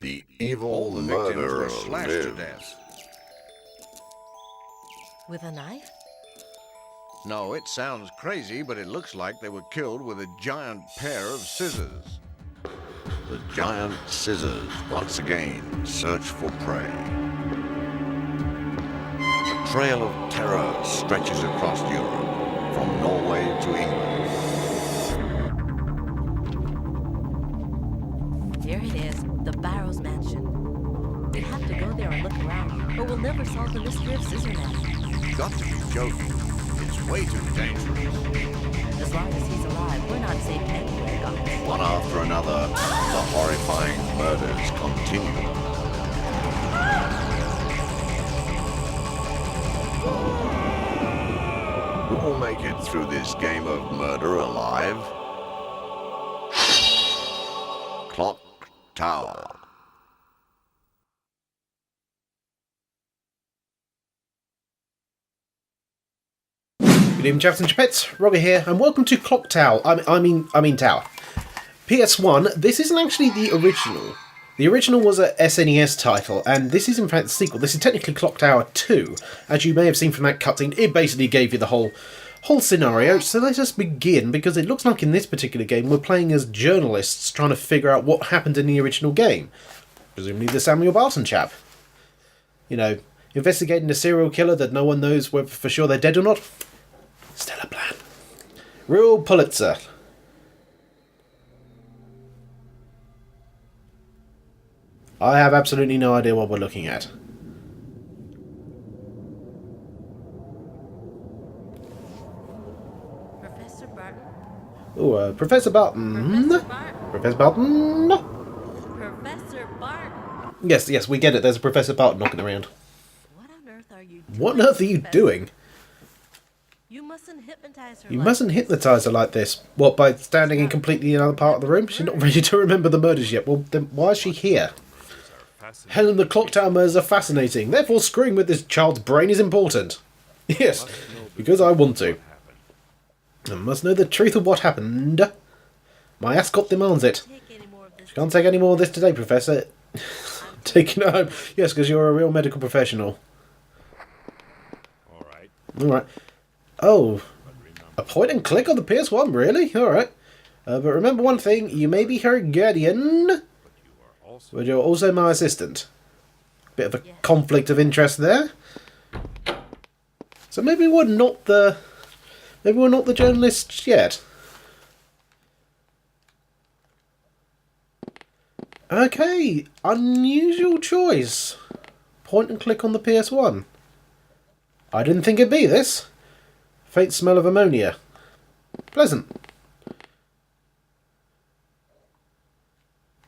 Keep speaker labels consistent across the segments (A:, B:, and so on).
A: The evil
B: All the victims
A: murderer
B: were slashed to
A: lived.
B: death.
C: With a knife?
B: No, it sounds crazy, but it looks like they were killed with a giant pair of scissors.
A: The giant scissors once again search for prey. A trail of terror stretches across Europe, from Norway to England.
C: Here it is, the Barrows Mansion. We have to go there and look around, or we'll never solve the mystery of Scissornet.
B: You've got to be joking. It's way too dangerous.
C: As long as he's alive, we're not safe anywhere, guys.
A: One after another, the horrifying murders continue. Who will make it through this game of murder alive? Clock Tower.
D: Good evening, chaps and chapettes. Roggor here, and welcome to Clock Tower. I mean Tower. PS1. This isn't actually the original. The original was a SNES title, and this is in fact the sequel. This is technically Clock Tower 2. As you may have seen from that cutscene, it basically gave you the whole scenario. So let us begin, because it looks like in this particular game we're playing as journalists trying to figure out what happened in the original game. Presumably the Samuel Barton chap. You know, investigating a serial killer that no one knows whether for sure they're dead or not. Still a plan. Real Pulitzer. I have absolutely no idea what we're looking at.
C: Professor Barton?
D: Oh, Professor Barton.
C: Professor Barton?
D: Professor Barton.
C: Professor Barton?
D: Yes, we get it. There's a Professor Barton knocking around.
C: What on earth are you doing?
D: What on earth are you
C: Professor?
D: doing?
C: You mustn't hypnotize her.
D: You
C: like
D: mustn't
C: this.
D: hypnotise her like this. What, by standing in completely another part of the room? She's not ready to remember the murders yet. Well, then why is she here? Helen, the Clock Tower murders are fascinating. Therefore, screwing with this child's brain is important. Yes, because I want to. I must know the truth of what happened. My ascot demands it.
C: Take any more of this.
D: Can't take any more of this today, Professor. Taking it home. Yes, because you're a real medical professional. Alright. Oh, a point and click on the PS1, really? Alright. But remember one thing, you may be her guardian, but you're also my assistant. Bit of a conflict of interest there. So maybe we're not the journalists yet. Okay, unusual choice. Point and click on the PS1. I didn't think it'd be this. Faint smell of ammonia. Pleasant.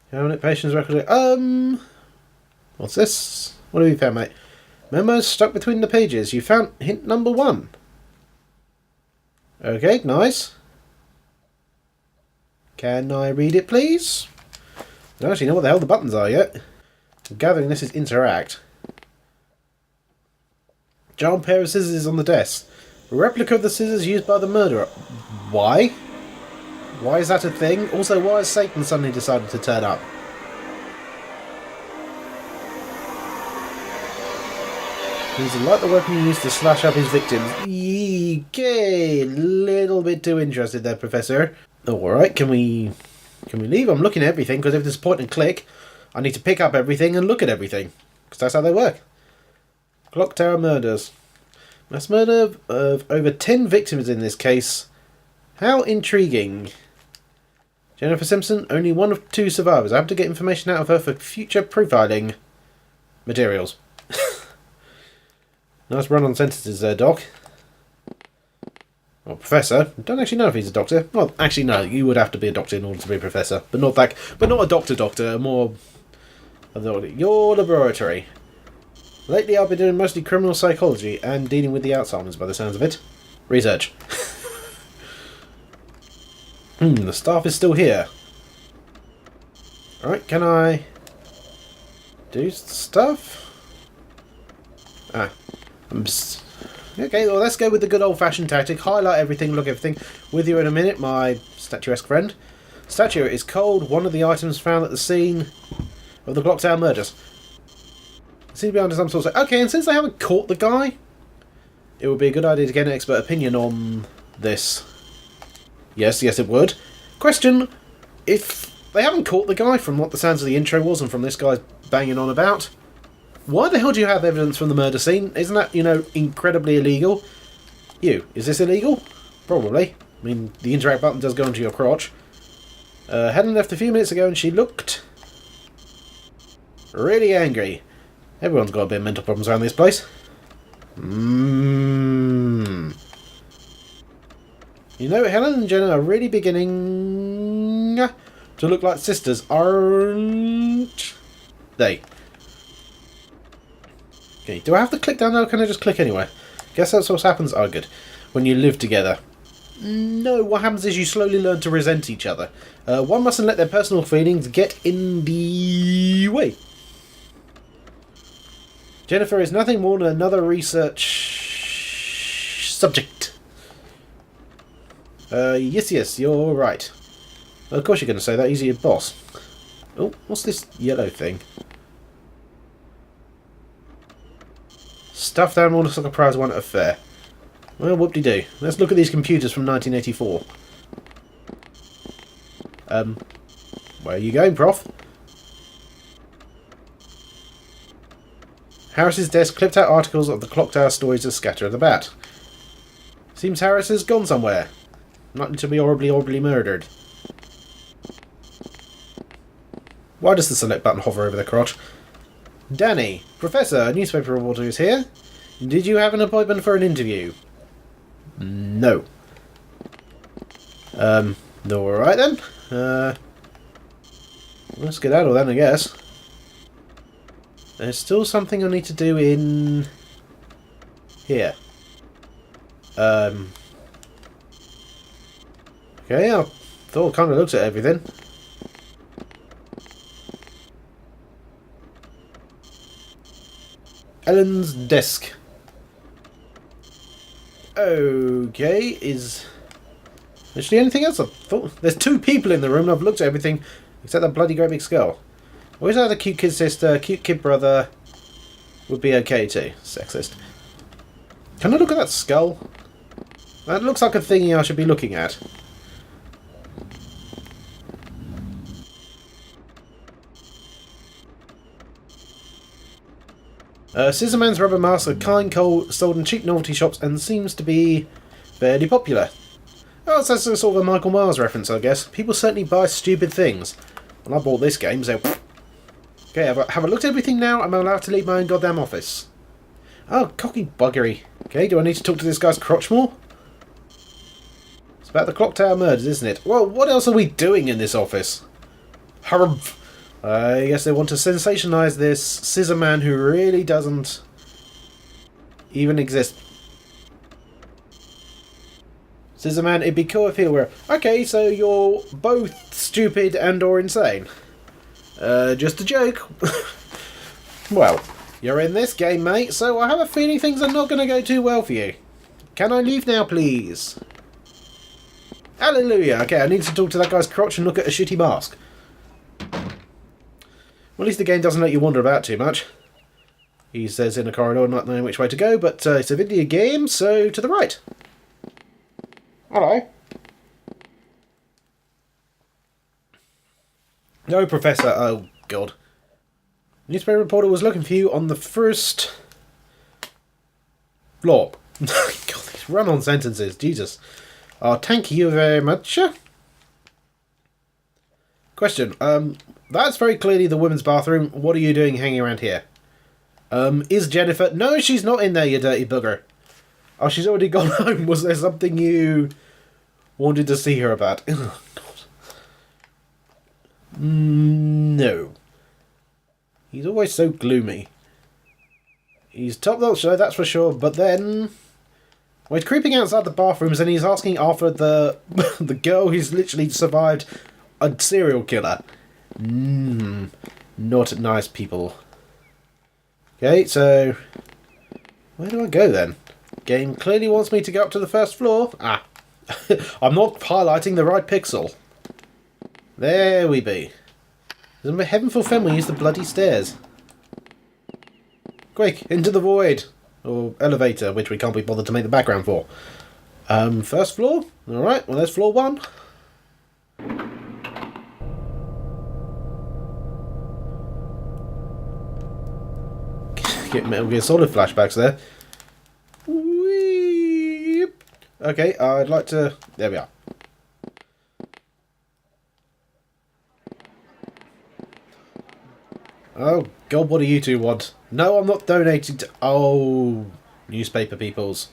D: Cabinet patient's record. What's this? What have you found, mate? Memos stuck between the pages. You found hint number 1. Okay, nice. Can I read it, please? I don't actually know what the hell the buttons are yet. I'm gathering this is interact. Giant pair of scissors on the desk. A replica of the scissors used by the murderer. Why? Why is that a thing? Also, why has Satan suddenly decided to turn up? He's like the weapon he used to slash up his victims. Okay, little bit too interested there, Professor. Alright, can we leave? I'm looking at everything, because if there's point and click, I need to pick up everything and look at everything. Because that's how they work. Clock Tower murders. Mass murder of over 10 victims in this case. How intriguing. Jennifer Simpson, only one of 2 survivors. I have to get information out of her for future profiling materials. Nice run on sentences there, Doc. Well, Professor. I don't actually know if he's a doctor. Well, actually, no. You would have to be a doctor in order to be a professor, but not that. But not a doctor. More your laboratory. Lately, I've been doing mostly criminal psychology and dealing with the Alzheimer's, by the sounds of it. Research. The staff is still here. Alright, can I do stuff? Okay, well, let's go with the good old-fashioned tactic. Highlight everything, look everything. With you in a minute, my statuesque friend. Statue is cold. One of the items found at the scene of the Clock Tower murders. Seem to be under some sort of... Okay, and since they haven't caught the guy, it would be a good idea to get an expert opinion on this. Yes, it would. Question, if they haven't caught the guy from what the sounds of the intro was and from this guy's banging on about, why the hell do you have evidence from the murder scene? Isn't that, incredibly illegal? Is this illegal? Probably. I mean, the interact button does go into your crotch. Helen left a few minutes ago and she looked really angry. Everyone's got a bit of mental problems around this place. Helen and Jenna are really beginning to look like sisters, aren't they? Okay, do I have to click down there or can I just click anywhere? Guess that's what happens. Oh, good. When you live together. No, what happens is you slowly learn to resent each other. One mustn't let their personal feelings get in the way. Jennifer is nothing more than another research subject. Yes, you're right. Well, of course you're going to say that. He's your boss. Oh, what's this yellow thing? Stuffed animal looks like a prize won at a fair. Well, whoop-de-doo. Let's look at these computers from 1984. Where are you going, Prof? Harris's desk clipped out articles of the Clock Tower stories are scattered about. Seems Harris has gone somewhere. Not to be horribly murdered. Why does the select button hover over the crotch? Danny, Professor, a newspaper reporter is here. Did you have an appointment for an interview? No. Alright then. Let's skedaddle then, I guess. There's still something I need to do in here. Okay, I thought I kind of looked at everything. Ellen's desk. Okay, is actually anything else? I thought there's two people in the room and I've looked at everything except that bloody great big skull. Where's that other cute kid sister, cute kid brother? Would be okay too. Sexist. Can I look at that skull? That looks like a thingy I should be looking at. Scissorman's rubber masks are kind, cold, sold in cheap novelty shops and seems to be fairly popular. Oh, so that's a sort of a Michael Myers reference, I guess. People certainly buy stupid things. And I bought this game, so... Okay, have I looked at everything now? Am I allowed to leave my own goddamn office? Oh, cocky buggery. Okay, do I need to talk to this guy's crotch more? It's about the Clock Tower murders, isn't it? Well, what else are we doing in this office? Humph! I guess they want to sensationalise this scissor man who really doesn't even exist. Scissor man, it'd be cool if he were... Okay, so you're both stupid and or insane. Just a joke. Well, you're in this game, mate, so I have a feeling things are not going to go too well for you. Can I leave now, please? Hallelujah. Okay, I need to talk to that guy's crotch and look at a shitty mask. Well, at least the game doesn't let you wander about too much. He says in a corridor, not knowing which way to go, but it's a video game, so to the right. Hello. No, Professor. Oh, God. Newspaper reporter was looking for you on the first floor. God, these run-on sentences. Jesus. Oh, thank you very much. Question. That's very clearly the women's bathroom. What are you doing hanging around here? Is Jennifer... No, she's not in there, you dirty bugger. Oh, she's already gone home. Was there something you wanted to see her about? Oh, God. No. He's always so gloomy. He's top-notch, though, that's for sure. But then... well, he's creeping outside the bathrooms and he's asking after the the girl who's literally survived a serial killer. Not nice people. Okay, so... where do I go then? Game clearly wants me to go up to the first floor. Ah. I'm not highlighting the right pixel. There we be. Heaven forfend we use the bloody stairs. Quick, into the void. Or elevator, which we can't be bothered to make the background for. First floor? Alright, well there's floor 1. Get Metal Gear Solid flashbacks there. Weep. Okay, I'd like to... There we are. Oh, God, what do you two want? No, I'm not donating to... Oh, newspaper peoples.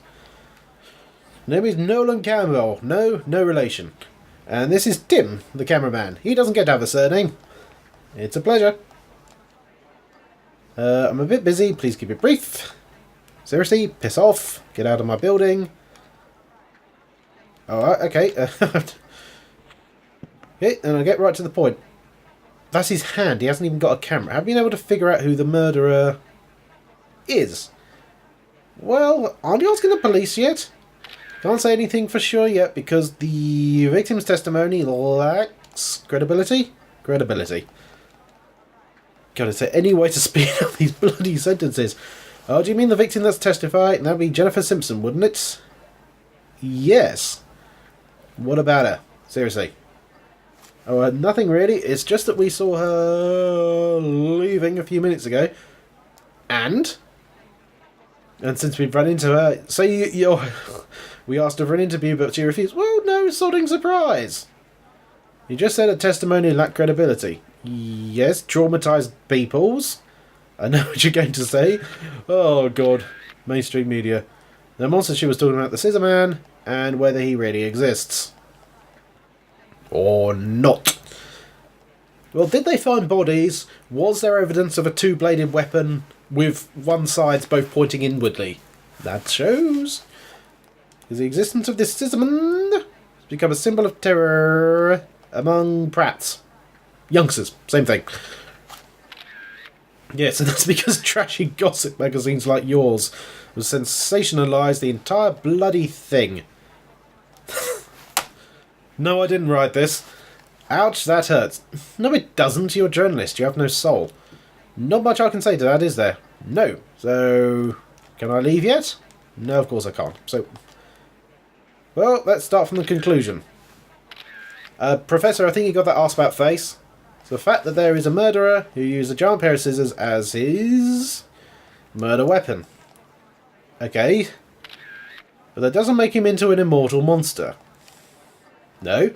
D: Name is Nolan Campbell. No relation. And this is Tim, the cameraman. He doesn't get to have a surname. It's a pleasure. I'm a bit busy. Please keep it brief. Seriously, piss off. Get out of my building. Alright, okay. Okay, and I'll get right to the point. That's his hand. He hasn't even got a camera. Have you been able to figure out who the murderer is? Well, aren't you asking the police yet? Can't say anything for sure yet because the victim's testimony lacks credibility. God, is there any way to speed up these bloody sentences? Oh, do you mean the victim that's testified? That'd be Jennifer Simpson, wouldn't it? Yes. What about her? Seriously. Oh, nothing really. It's just that we saw her leaving a few minutes ago. And since we've run into her... So we asked her for an interview, but she refused. Well, no sodding surprise. You just said a testimony lacked credibility. Yes, traumatised peoples. I know what you're going to say. Oh, God. Mainstream media. The monster she was talking about, the Scissor Man, and whether he really exists. Or not. Well, did they find bodies? Was there evidence of a two-bladed weapon with one side's both pointing inwardly? That shows. Is the existence of this Scissorman has become a symbol of terror among brats. Youngsters, same thing. Yes, and that's because trashy gossip magazines like yours will sensationalise the entire bloody thing. No, I didn't write this. Ouch, that hurts. No, it doesn't. You're a journalist. You have no soul. Not much I can say to that, is there? No. So, can I leave yet? No, of course I can't. So, well, let's start from the conclusion. Professor, I think you got that asked about face. So the fact that there is a murderer who used a giant pair of scissors as his murder weapon. Okay. But that doesn't make him into an immortal monster. No.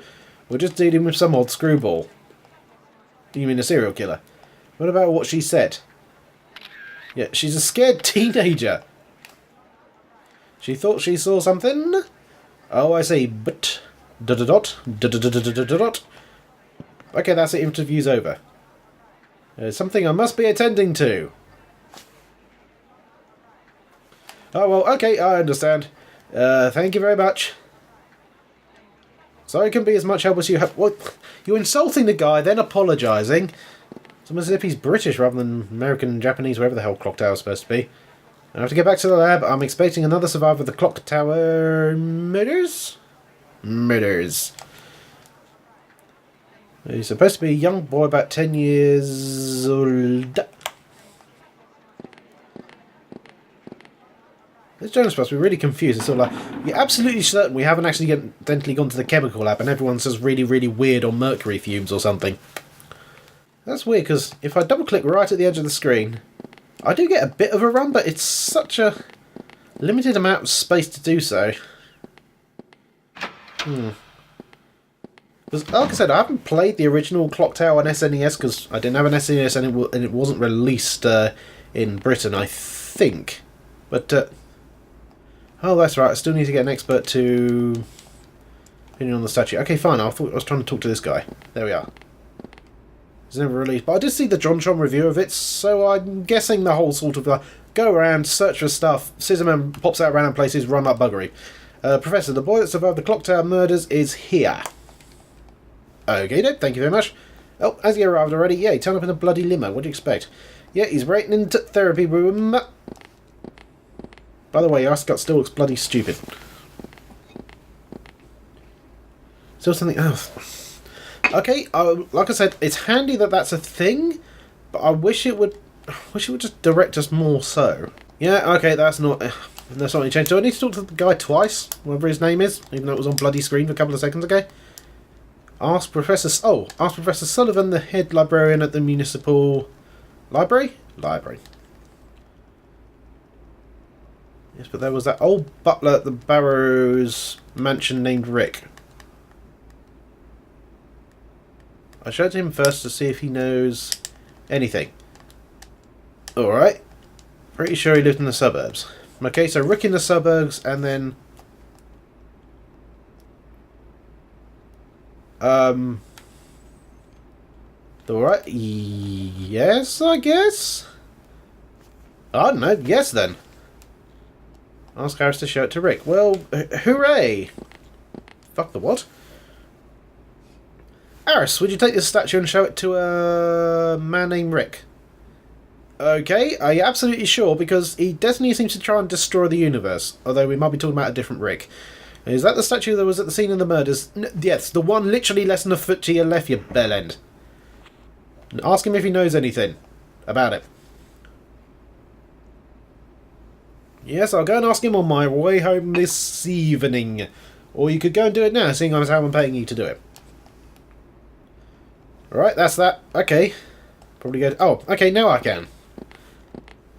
D: We're just dealing with some odd screwball. You mean a serial killer? What about what she said? Yeah, she's a scared teenager. She thought she saw something? Oh, I see. But... dot. Okay, that's it. Interview's over. There's something I must be attending to. Oh, well, okay, I understand. Thank you very much. Sorry it can be as much help as you have. What? You're insulting the guy, then apologising. It's almost as if he's British rather than American, Japanese, wherever the hell Clock Tower's supposed to be. I have to get back to the lab. I'm expecting another survivor of the Clock Tower murders? Murders. He's supposed to be a young boy about 10 years old. This journalist must be really confused. It's sort of like, you're absolutely certain we haven't actually accidentally gone to the chemical lab and everyone says really, really weird on mercury fumes or something. That's weird because if I double click right at the edge of the screen, I do get a bit of a run, but it's such a limited amount of space to do so. Because, like I said, I haven't played the original Clock Tower on SNES because I didn't have an SNES and it wasn't released in Britain, I think. But, oh, that's right, I still need to get an expert to opinion on the statue. Okay, fine, I thought I was trying to talk to this guy. There we are. It's never released, but I did see the JonTron review of it, so I'm guessing the whole sort of go around, search for stuff, Scissorman pops out random places, run up buggery. Professor, the boy that survived the Clock Tower murders is here. Okay, no, thank you very much. Oh, has he arrived already? Yeah, he turned up in a bloody limo. What do you expect? Yeah, he's waiting in the therapy room. By the way, your ascot still looks bloody stupid. Still something... Oh. Okay, like I said, it's handy that that's a thing, but I wish it would just direct us more so. Yeah, okay, that's not any change. Do I need to talk to the guy twice, whatever his name is, even though it was on bloody screen a couple of seconds ago? Ask Professor Sullivan, the head librarian at the municipal library. Yes, but there was that old butler at the Barrows mansion named Rick. I showed him first to see if he knows anything. Alright. Pretty sure he lived in the suburbs. Okay, so Rick in the suburbs, and then... Alright, yes, I guess? I don't know, yes then. Ask Harris to show it to Rick. Well, hooray! Fuck the what? Harris, would you take this statue and show it to a man named Rick? Okay, are you absolutely sure? Because he definitely seems to try and destroy the universe. Although we might be talking about a different Rick. Is that the statue that was at the scene of the murders? Yes, the one literally less than a foot to your left, you bell end. Ask him if he knows anything about it. Yes, I'll go and ask him on my way home this evening. Or you could go and do it now, seeing as how I'm paying you to do it. Alright, that's that. Okay. Probably go... Oh, okay, now I can.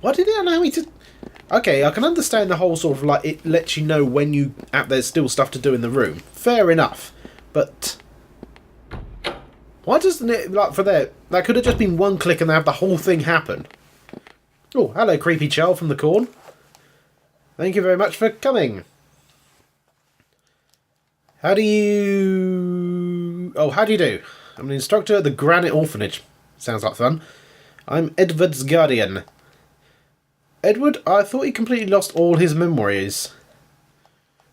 D: Why did it allow me to... Okay, I can understand the whole sort of, like, it lets you know when you... there's still stuff to do in the room. Fair enough. But... why doesn't it, like, for there... That could have just been one click and have the whole thing happen. Oh, hello, creepy child from the corn. Thank you very much for coming. How do you... Oh, how do you do? I'm an instructor at the Granite Orphanage. Sounds like fun. I'm Edward's guardian. Edward, I thought he completely lost all his memories.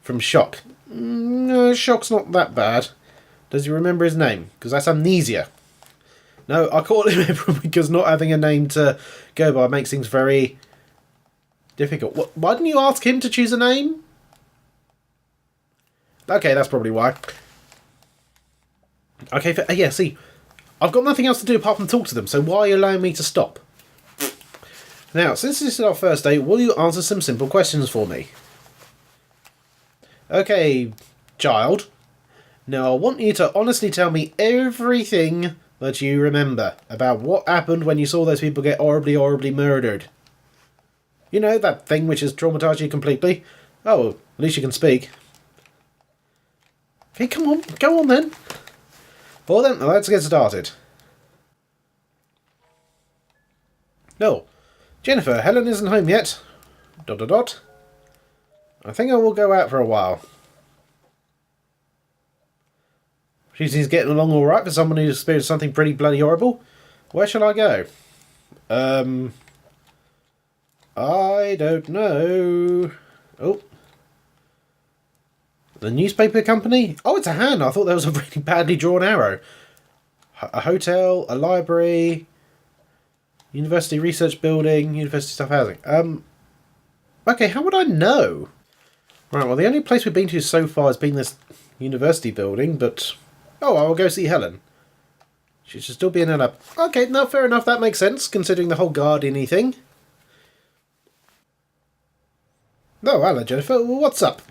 D: From shock. No, shock's not that bad. Does he remember his name? Because that's amnesia. No, I call him Edward because not having a name to go by makes things very difficult. Why didn't you ask him to choose a name? Okay, that's probably why. Okay, yeah, see, I've got nothing else to do apart from talk to them, so why are you allowing me to stop? Now, since this is our first day, will you answer some simple questions for me? Okay, child. Now, I want you to honestly tell me everything that you remember about what happened when you saw those people get horribly, horribly murdered. You know, that thing which has traumatised you completely? Oh, at least you can speak. Okay, come on, go on then. Well then, let's get started. No. Jennifer, Helen isn't home yet. ... I think I will go out for a while. She seems getting along alright for someone who's experienced something pretty bloody horrible. Where shall I go? I don't know. Oh. The newspaper company? Oh, it's a hand. I thought that was a really badly drawn arrow. A hotel, a library, university research building, university staff housing. Okay, how would I know? Right, well, the only place we've been to so far has been this university building, but... Oh, I will go see Helen. She should still be in her lab. Okay, no, fair enough. That makes sense, considering the whole guardian-y thing. Oh, hello, Jennifer. What's up?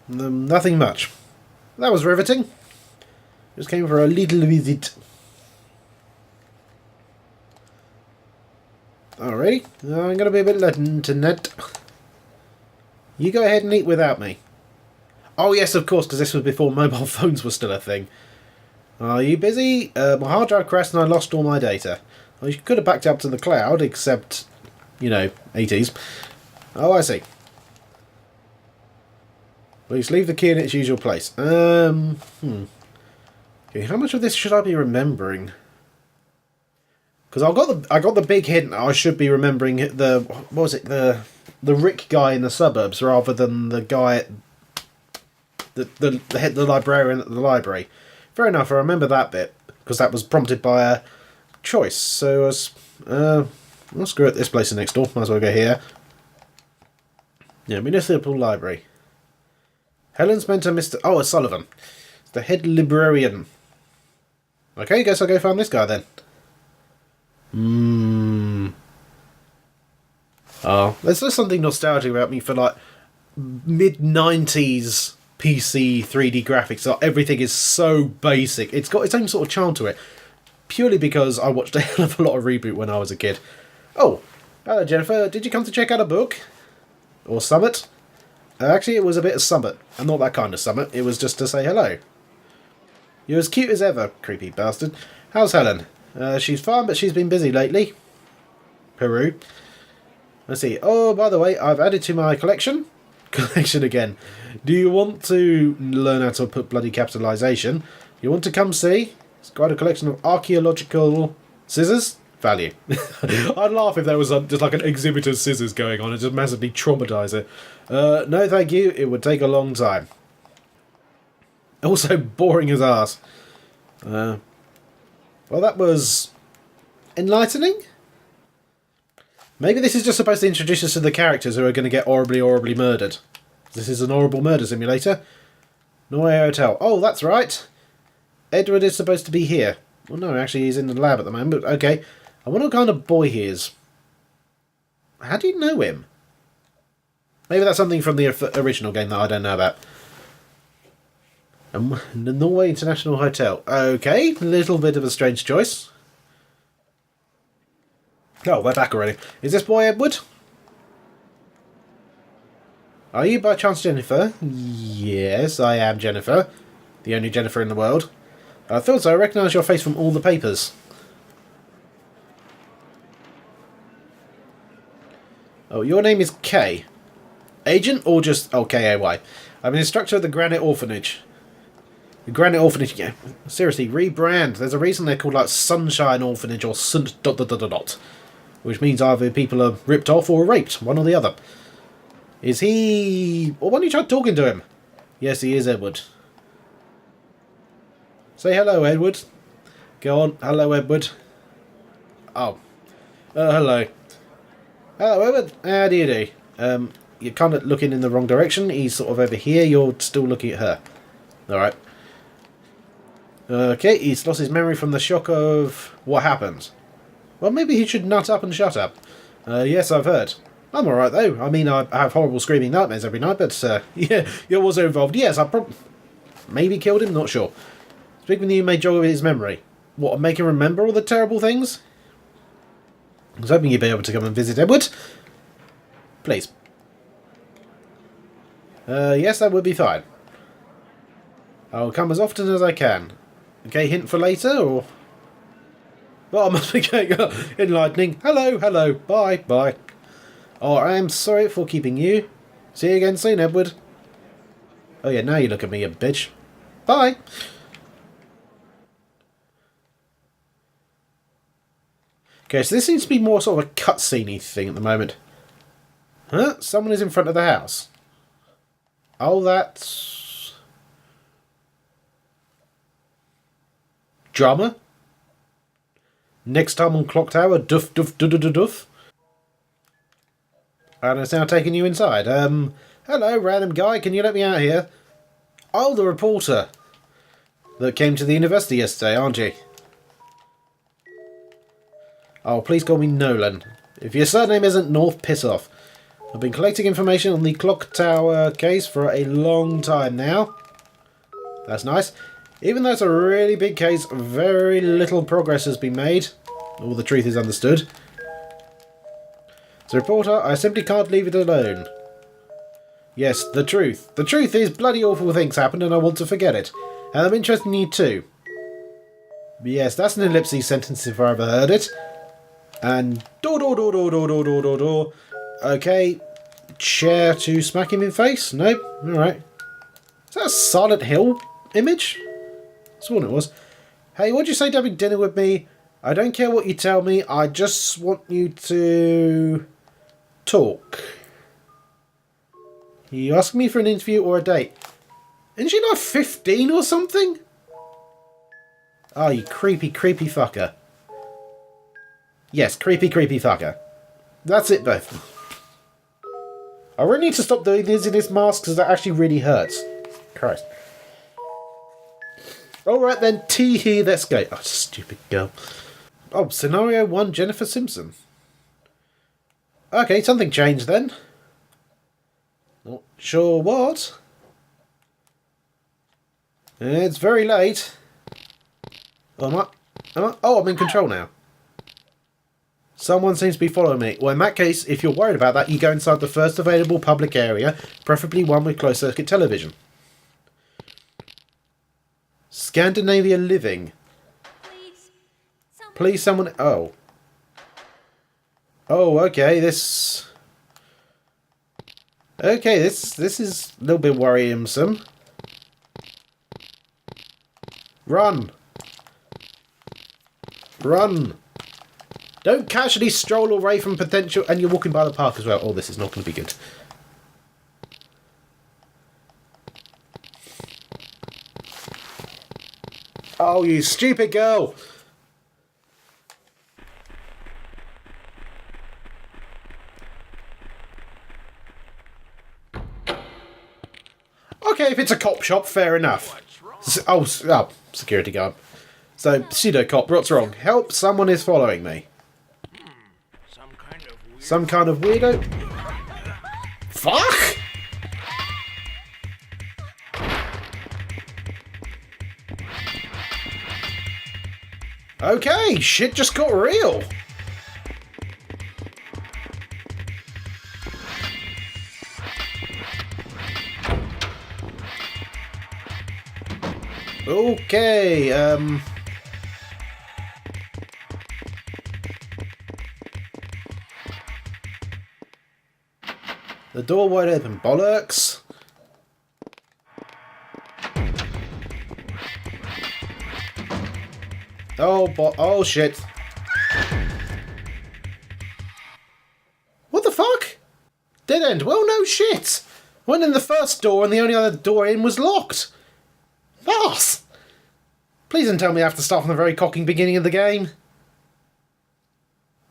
D: Nothing much. That was riveting. Just came for a little visit. Alrighty. I'm going to be a bit late tonight. You go ahead and eat without me. Oh yes, of course, because this was before mobile phones were still a thing. Are you busy? My hard drive crashed and I lost all my data. Well, you could have backed up to the cloud, except, you know, 80s. Oh, I see. Please leave the key in its usual place. Okay, how much of this should I be remembering? Because I got the big hint. I should be remembering the what was it, the Rick guy in the suburbs rather than the guy at the librarian at the library. Fair enough. I remember that bit because that was prompted by a choice. So well, screw it. This place is next door. Might as well go here. Yeah, municipal library. Helen's mentor, Mr. Oh, Sullivan. The head librarian. Okay, guess I'll go find this guy then. Oh, there's just something nostalgic about me for like mid-90s PC 3D graphics. Like, everything is so basic. It's got its own sort of charm to it. Purely because I watched a hell of a lot of Reboot when I was a kid. Oh, hello Jennifer. Did you come to check out a book? Or Summit? Actually, it was a bit of Summit. And not that kind of Summit. It was just to say hello. You're as cute as ever, creepy bastard. How's Helen? She's fine, but she's been busy lately. Peru. Let's see. Oh, by the way, I've added to my collection. Collection again. Do you want to learn how to put bloody capitalisation? You want to come see? It's quite a collection of archaeological scissors. Value. I'd laugh if there was just like an exhibit of scissors going on and just massively traumatise it. No, thank you. It would take a long time. Also boring as arse. Well, that was enlightening. Maybe this is just supposed to introduce us to the characters who are going to get horribly, horribly murdered. This is an horrible murder simulator. Norway Hotel. Oh, that's right. Edward is supposed to be here. Well, no, actually he's in the lab at the moment. But okay. I wonder what kind of boy he is. How do you know him? Maybe that's something from the original game that I don't know about. The Norway International Hotel. Okay, a little bit of a strange choice. Oh, we're back already. Is this boy Edward? Are you by chance Jennifer? Yes, I am Jennifer. The only Jennifer in the world. I thought so. I recognise your face from all the papers. Oh, your name is Kay. Agent or just... Oh, K-A-Y. I'm an instructor at the Granite Orphanage. The Granite Orphanage... Yeah, seriously, rebrand. There's a reason they're called like Sunshine Orphanage or Sun... ... Which means either people are ripped off or raped. One or the other. Is he... Well, why don't you try talking to him? Yes, he is Edward. Say hello, Edward. Go on. Hello, Edward. Oh. Hello. Hello, Edward. How do you do? You're kind of looking in the wrong direction. He's sort of over here. You're still looking at her. Alright. Okay, he's lost his memory from the shock of what happened. Well, maybe he should nut up and shut up. Yes, I've heard. I'm alright, though. I mean, I have horrible screaming nightmares every night, but, yeah, you're also involved. Yes, I maybe killed him, not sure. Speaking with you may jog his memory. What, make him remember all the terrible things? I was hoping you'd be able to come and visit Edward. Please. Yes, that would be fine. I'll come as often as I can. Okay, hint for later, or... Oh, I must be getting enlightening. Hello, hello, bye, bye. Oh, I am sorry for keeping you. See you again soon, Edward. Oh yeah, now you look at me, you bitch. Bye. Okay, so this seems to be more sort of a cutscene-y thing at the moment. Huh? Someone is in front of the house. Oh, that's... Drama? Next time on Clock Tower, duff, duff, duff, duff, duff. And it's now taking you inside. Hello, random guy, can you let me out here? Oh, the reporter that came to the university yesterday, aren't you? Oh, please call me Nolan. If your surname isn't North, piss off. I've been collecting information on the Clock Tower case for a long time now. That's nice. Even though it's a really big case, very little progress has been made. All the truth is understood. As a reporter, I simply can't leave it alone. Yes, the truth. The truth is bloody awful things happened and I want to forget it. And I'm interested in you too. Yes, that's an ellipsis sentence if I ever heard it. And door. Okay. Chair to smack him in face? Nope. Alright. Is that a Silent Hill image? That's what it was. Hey, what'd you say to having dinner with me? I don't care what you tell me. I just want you to talk. You asking me for an interview or a date? Isn't she like 15 or something? Oh, you creepy, creepy fucker. Yes, creepy, creepy fucker. That's it, both. I really need to stop doing this in this mask because that actually really hurts. Christ. Alright then, tee-hee, let's go. Oh, stupid girl. Oh, scenario 1, Jennifer Simpson. Okay, something changed then. Not sure what. It's very late. Oh, I'm in control now. Someone seems to be following me. Well, in that case, if you're worried about that, you go inside the first available public area, preferably one with closed-circuit television. Scandinavia Living. Please, someone... Oh. Oh, okay, this... Okay, this is a little bit worrisome. Run! Run! Don't casually stroll away from potential... And you're walking by the park as well. Oh, this is not going to be good. Oh, you stupid girl! Okay, if it's a cop shop, fair enough. Oh, security guard. So, pseudo-cop, what's wrong? Help, someone is following me. Some kind of weirdo? Fuck! Okay, shit just got real. Okay, the door wide open, bollocks. Oh shit. What the fuck? Dead end. Well, no shit. Went in the first door and the only other door in was locked. Boss! Please don't tell me I have to start from the very cocking beginning of the game.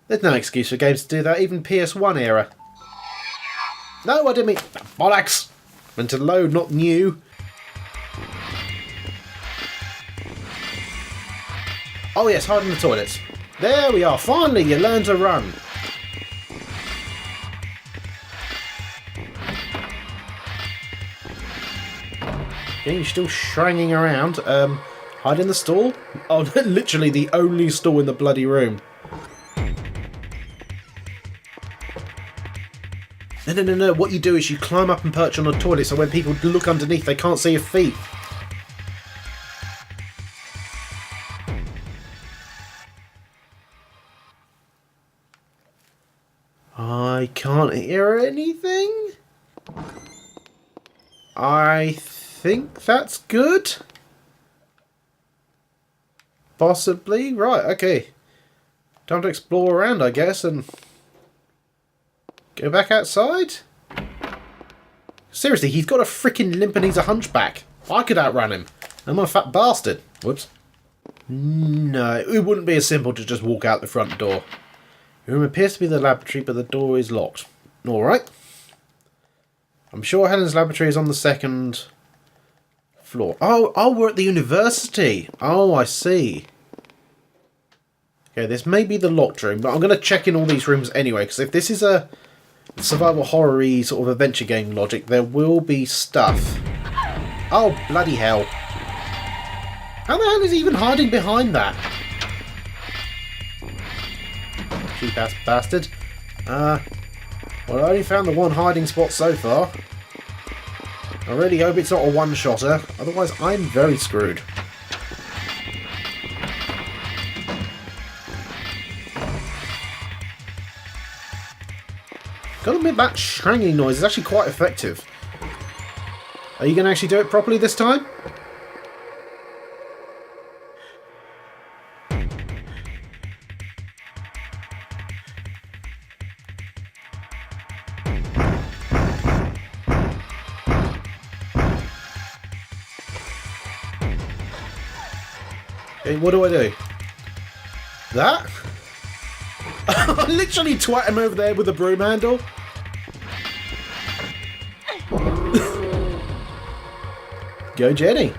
D: There's no excuse for games to do that, even PS1 era. No, I didn't mean... Bollocks! Meant to load, not new. Oh yes, hide in the toilets. There we are, finally you learn to run. Okay, you're still shranging around. Hide in the stall? Oh, literally the only stall in the bloody room. No. What you do is you climb up and perch on the toilet so when people look underneath they can't see your feet. I can't hear anything. I think that's good. Possibly. Right, okay. Time to explore around, I guess, and go back outside? Seriously, he's got a freaking limp and he's a hunchback. I could outrun him. I'm a fat bastard. Whoops. No, it wouldn't be as simple to just walk out the front door. Your room appears to be the laboratory, but the door is locked. Alright. I'm sure Helen's laboratory is on the second floor. Oh, we're at the university. Oh, I see. Okay, this may be the locked room, but I'm going to check in all these rooms anyway, because if this is a survival horror-y sort of adventure game logic, there will be stuff. Oh, bloody hell. How the hell is he even hiding behind that? Cheap ass bastard. Well, I only found the one hiding spot so far. I really hope it's not a one-shotter, otherwise I'm very screwed. Gotta admit, that shranging noise is actually quite effective. Are you going to actually do it properly this time? Okay, what do I do? That? I literally twat him over there with a broom handle. Go Jenny.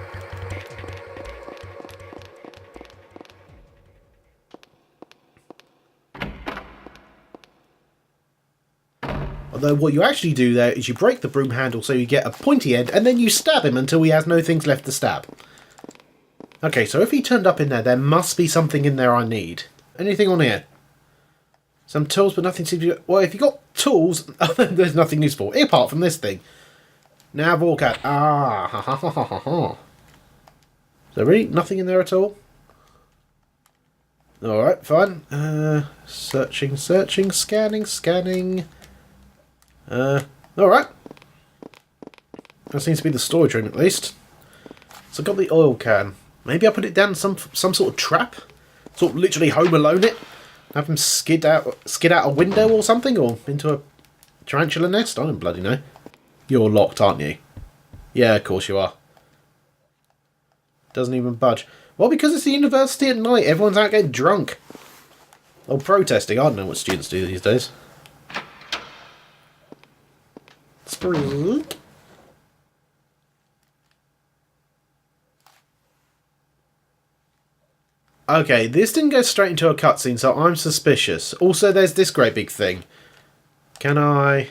D: though what you actually do there is you break the broom handle so you get a pointy end, and then you stab him until he has no things left to stab. Okay, so if he turned up in there, there must be something in there I need. Anything on here? Some tools, but nothing seems to be... Well, if you got tools, there's nothing useful, apart from this thing. Now, Vorkat. Ah, ha ha ha ha ha ha. Is there really nothing in there at all? Alright, fine. Searching, scanning. Alright. That seems to be the storage room, at least. So I've got the oil can. Maybe I put it down some sort of trap? Sort of literally Home Alone it? Have him skid out a window or something? Or into a tarantula nest? I don't bloody know. You're locked, aren't you? Yeah, of course you are. Doesn't even budge. Well, because it's the university at night, everyone's out getting drunk. Or protesting. I don't know what students do these days. Spring. Okay, this didn't go straight into a cutscene, so I'm suspicious. Also, there's this great big thing. Can I...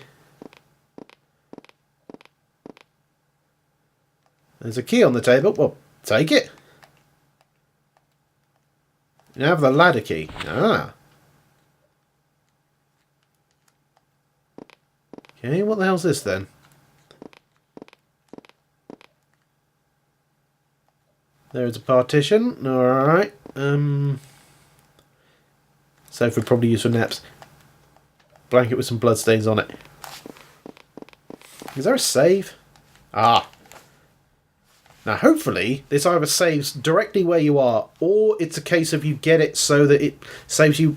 D: There's a key on the table. Well, take it. You have the ladder key. Ah. Okay, what the hell's this then? There's a partition. Alright. Sofa probably used for naps. Blanket with some bloodstains on it. Is there a save? Ah. Now, hopefully, this either saves directly where you are, or it's a case of you get it so that it saves you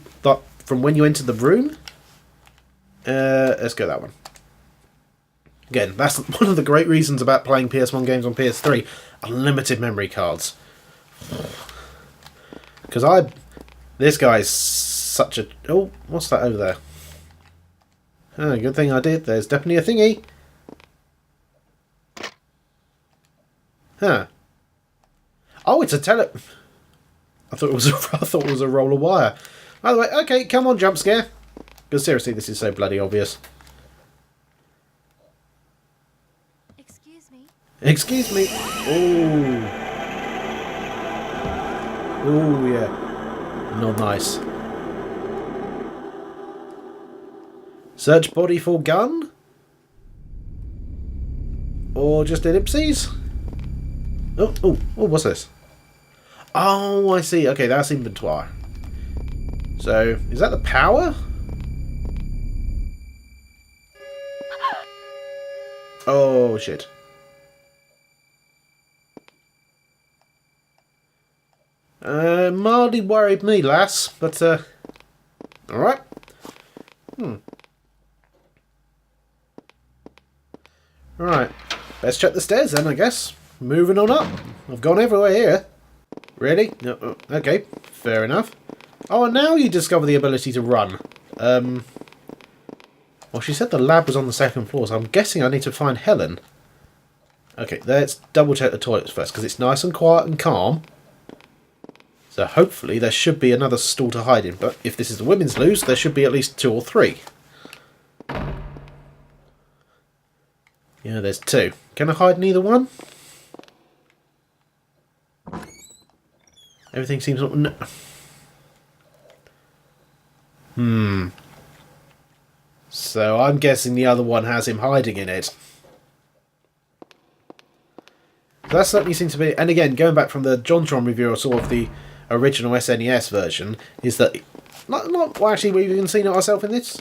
D: from when you enter the room. Let's go that one. Again, that's one of the great reasons about playing PS1 games on PS3. Unlimited memory cards. Because this guy's such a... Oh, what's that over there? Oh, good thing I did. There's definitely a thingy. Huh. Oh, it's a tele... I thought it was a roll of wire. By the way, okay, come on, jump scare. Because seriously, this is so bloody obvious.
C: Excuse me.
D: Excuse me. Oh. Oh, yeah. Not nice. Search body for gun? Or just ellipses? Oh, what's this? Oh, I see. Okay, that's inventory. So, is that the power? Oh, shit. Mildly worried me, lass, but, alright. Right, let's check the stairs then, I guess. Moving on up. I've gone everywhere here. Really? No, okay, fair enough. Oh, and now you discover the ability to run. Well, she said the lab was on the second floor, so I'm guessing I need to find Helen. Okay, let's double check the toilets first, because it's nice and quiet and calm. So hopefully there should be another stall to hide in, but if this is the women's loos, there should be at least 2 or 3. Yeah, there's 2. Can I hide in either one? Everything seems... No. So I'm guessing the other one has him hiding in it. That certainly seems to be... And again, going back from the JonTron review I saw of the original SNES version, is that... Well, actually, we've even seen it ourselves in this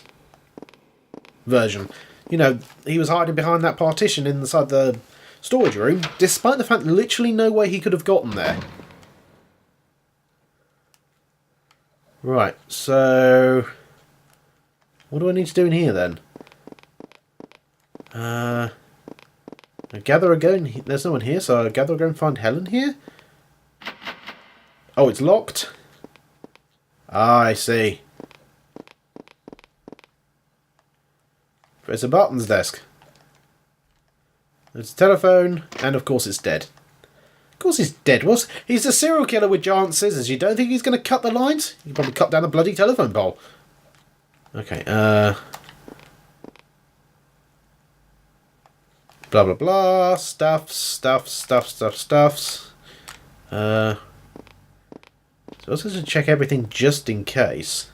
D: version. You know, he was hiding behind that partition inside the storage room, despite the fact literally no way he could have gotten there. Right, so... What do I need to do in here, then? I gather I go in... There's no one here, so I gather I go and find Helen here? Oh, it's locked? Ah, I see. Press a buttons desk. There's a telephone, and of course it's dead. Of course he's dead. He's a serial killer with giant scissors. You don't think he's going to cut the lines? He can probably cut down the bloody telephone pole. Okay, Blah blah blah. Stuffs. So I was going to check everything just in case.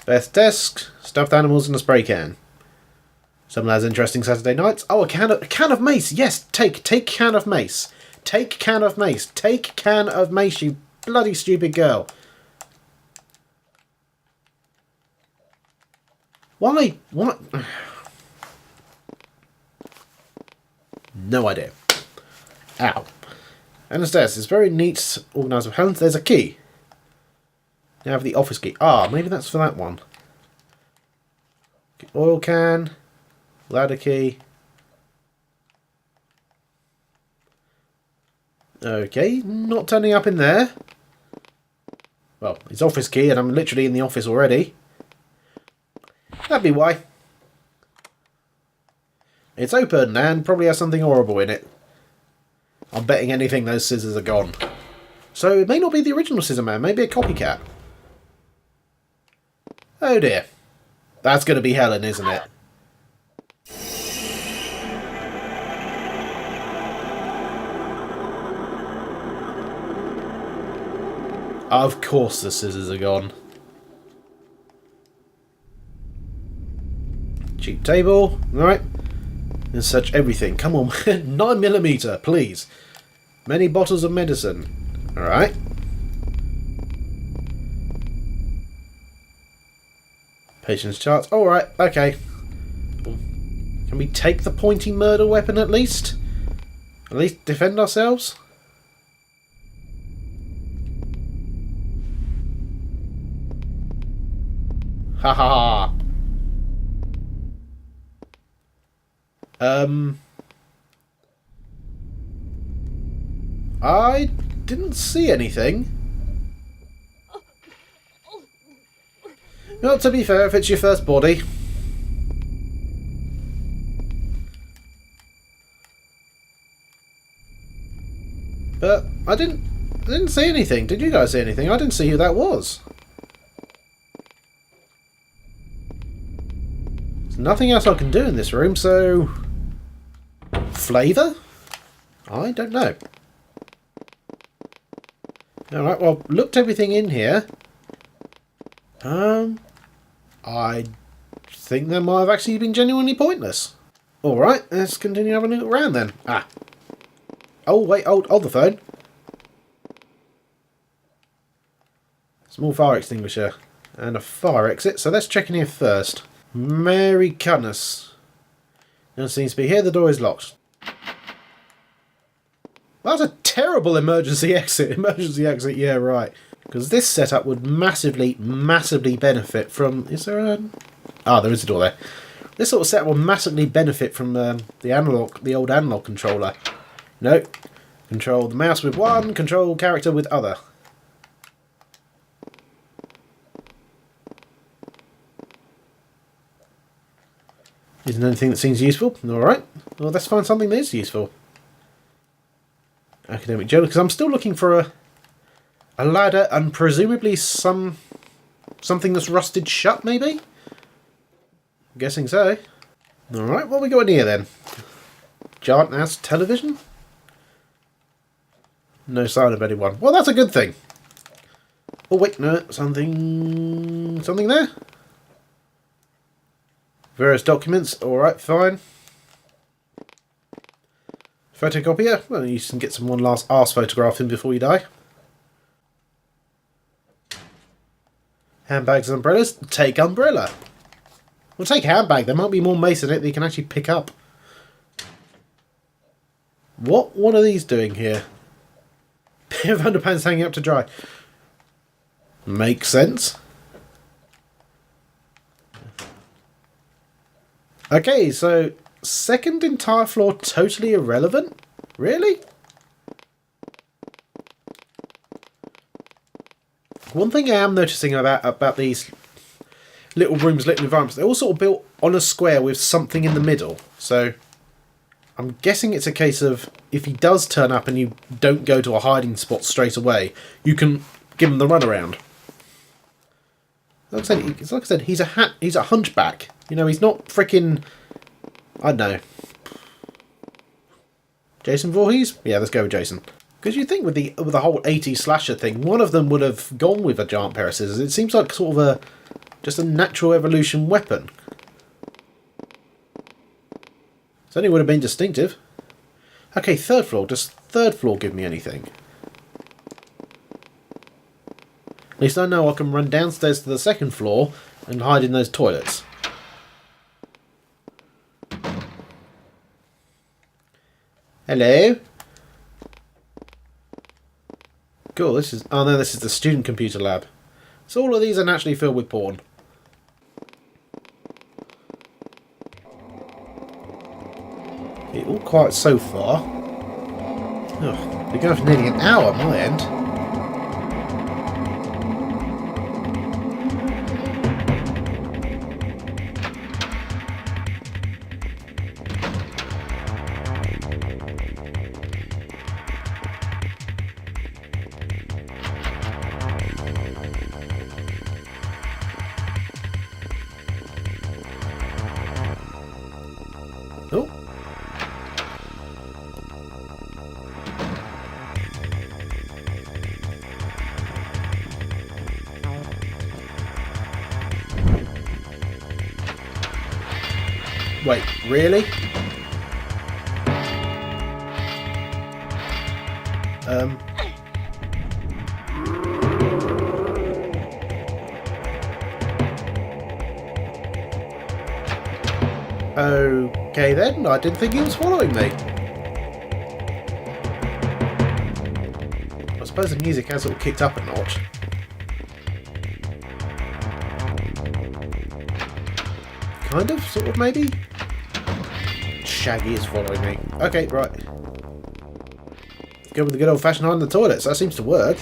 D: Best desk, stuffed animals, and a spray can. Someone has interesting Saturday nights. Oh, a can of mace. Yes, take can of mace. Take can of mace. Take can of mace, you bloody stupid girl. Why? What? No idea. Ow. And the stairs. It's very neat, organised with hands. There's a key. Now I have the office key. Ah, maybe that's for that one. Oil can. Ladder key. Okay, not turning up in there. Well, it's office key and I'm literally in the office already. That'd be why. It's open and probably has something horrible in it. I'm betting anything those scissors are gone. So it may not be the original Scissor Man, maybe a copycat. Oh dear. That's going to be Helen, isn't it? Of course the scissors are gone. Cheap table. Alright. And search everything. Come on. 9mm, please. Many bottles of medicine. Alright. Patient's charts. Alright, okay. Can we take the pointy murder weapon at least? At least defend ourselves? Ha ha ha. I didn't see anything. Well, to be fair, if it's your first body. But I didn't see anything. Did you guys see anything? I didn't see who that was. There's nothing else I can do in this room, so... Flavour? I don't know. Alright, well, looked everything in here. I think that might have actually been genuinely pointless. Alright, let's continue having a look around then. Ah. Oh, wait, hold the phone. Small fire extinguisher. And a fire exit, so let's check in here first. Mary Cunnis. No one seems to be here, the door is locked. That's a terrible emergency exit. Emergency exit, yeah, right. Because this setup would massively benefit from... Is there a... Ah, there is a door there. This sort of setup would massively benefit from the old analog controller. No. Control the mouse with one, control character with other. Isn't anything that seems useful? Alright. Well, let's find something that is useful. Academic journal, because I'm still looking for a ladder and presumably something that's rusted shut, maybe? I'm guessing so. Alright, what have we got in here then? Giant ass television? No sign of anyone. Well, that's a good thing. Oh wait, no, something there? Various documents, alright, fine. Photocopier? Well, you can get some one last arse photograph in before you die. Handbags and umbrellas? Take umbrella. Well, take handbag. There might be more mace in it that you can actually pick up. What one are these doing here? Pair of underpants hanging up to dry. Makes sense. Okay, so second entire floor totally irrelevant? Really? One thing I am noticing about these little rooms, little environments, they're all sort of built on a square with something in the middle. So I'm guessing it's a case of if he does turn up and you don't go to a hiding spot straight away, you can give him the runaround. Like I said, he's a hunchback. You know, he's not freaking, I don't know, Jason Voorhees? Yeah, let's go with Jason. Because you think with the whole 80s slasher thing, one of them would have gone with a giant pair of scissors. It seems like sort of just a natural evolution weapon. Certainly would have been distinctive. Okay, third floor. Does third floor give me anything? At least I know I can run downstairs to the second floor and hide in those toilets. Hello? Cool, this is... Oh no, this is the student computer lab. So all of these are naturally filled with porn. Yeah, all quiet so far. Oh, we're going for nearly an hour at my end. Oh. Wait, really? Okay then, I didn't think he was following me. I suppose the music has sort of kicked up a notch. Kind of, sort of, maybe? Shaggy is following me. Okay, right. Go with the good old-fashioned hide in the toilets. That seems to work.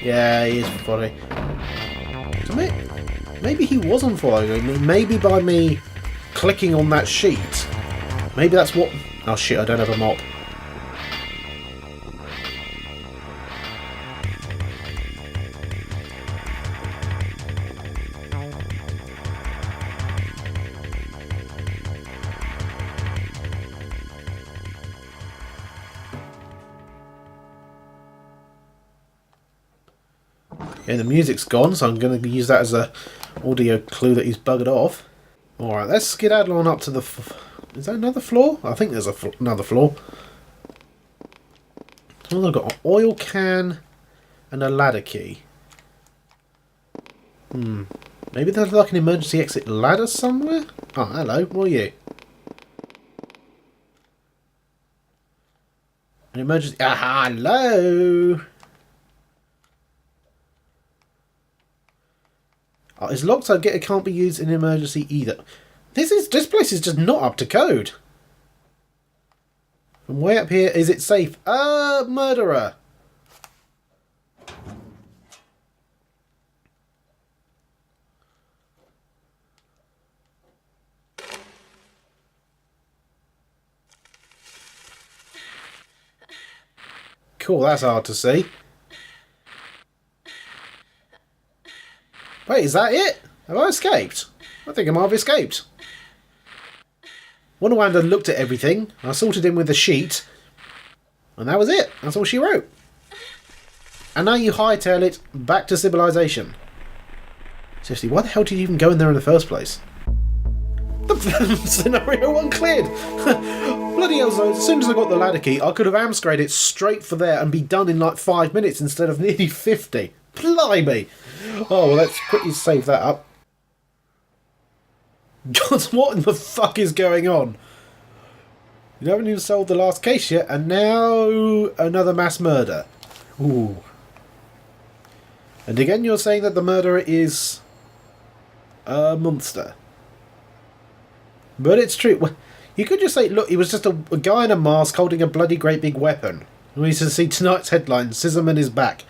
D: Yeah, he is following. Maybe he wasn't following me. Maybe by me clicking on that sheet. Maybe that's what... Oh shit, I don't have a mop. Yeah, the music's gone, so I'm going to use that as a audio clue that he's buggered off. Alright, let's skedaddle on up to the... Is that another floor? I think there's another floor. So I've got an oil can and a ladder key. Maybe there's like an emergency exit ladder somewhere? Oh, hello. What are you? An emergency... Ah, hello! Oh, it's locked, so it can't be used in an emergency either. This place is just not up to code. From way up here, is it safe? Murderer! Cool, that's hard to see. Wait, is that it? Have I escaped? I think I might have escaped. Wonder Wanda looked at everything. I sorted in with the sheet. And that was it. That's all she wrote. And now you hightail it back to civilization. Seriously, why the hell did you even go in there in the first place? Scenario 1 cleared! Bloody hell, so as soon as I got the ladder key, I could have amscrayed it straight for there and be done in like 5 minutes instead of nearly 50. Blimey! Oh, well, let's quickly save that up. God, what in the fuck is going on? You haven't even solved the last case yet, and now another mass murder. Ooh. And again, you're saying that the murderer is a monster. But it's true. You could just say, look, he was just a guy in a mask holding a bloody great big weapon. We used to see tonight's headline, Scissorman is back.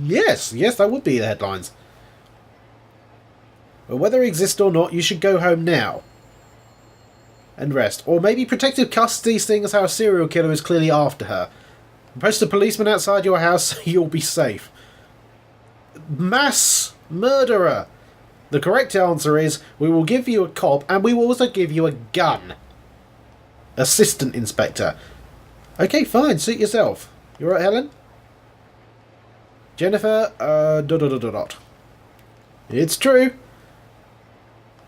D: Yes, that would be the headlines. But whether he exists or not, you should go home now. And rest. Or maybe protective custody, seeing as how a serial killer is clearly after her. Post a policeman outside your house so you'll be safe. Mass murderer. The correct answer is, we will give you a cop and we will also give you a gun. Assistant Inspector. Okay, fine, suit yourself. You alright, Helen? Jennifer, ... It's true.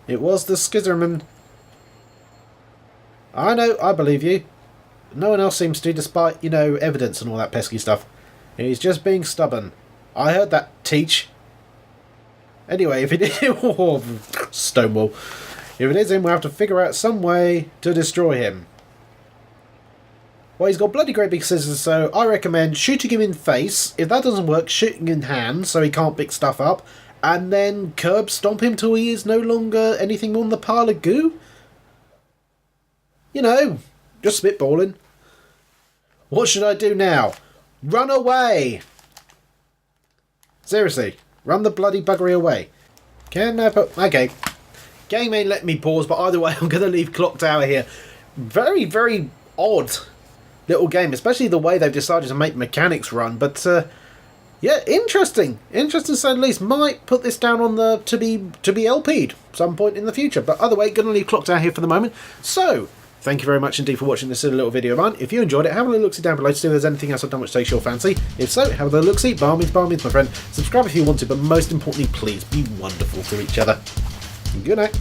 D: It was the Scissorman. I know, I believe you. No one else seems to, despite, evidence and all that pesky stuff. He's just being stubborn. I heard that, Teach. Anyway, if it is... oh, Stonewall. If it is him, we'll have to figure out some way to destroy him. Well, he's got bloody great big scissors, so I recommend shooting him in face. If that doesn't work, shooting in hand so he can't pick stuff up. And then curb stomp him till he is no longer anything more than the pile of goo. Just spitballing. What should I do now? Run away! Seriously, run the bloody buggery away. Okay. Game ain't letting me pause, but either way, I'm going to leave Clock Tower here. Very, very odd little game, especially the way they've decided to make mechanics run. But, yeah, interesting. Interesting to say the least. Might put this down on the to be LP'd some point in the future. But either way, going to leave Clock Tower here for the moment. So, thank you very much indeed for watching this little video of mine. If you enjoyed it, have a little look-see down below to see if there's anything else I've done which takes your fancy. If so, have a little look-see. By all means, my friend. Subscribe if you want to, but most importantly, please be wonderful to each other. Good night.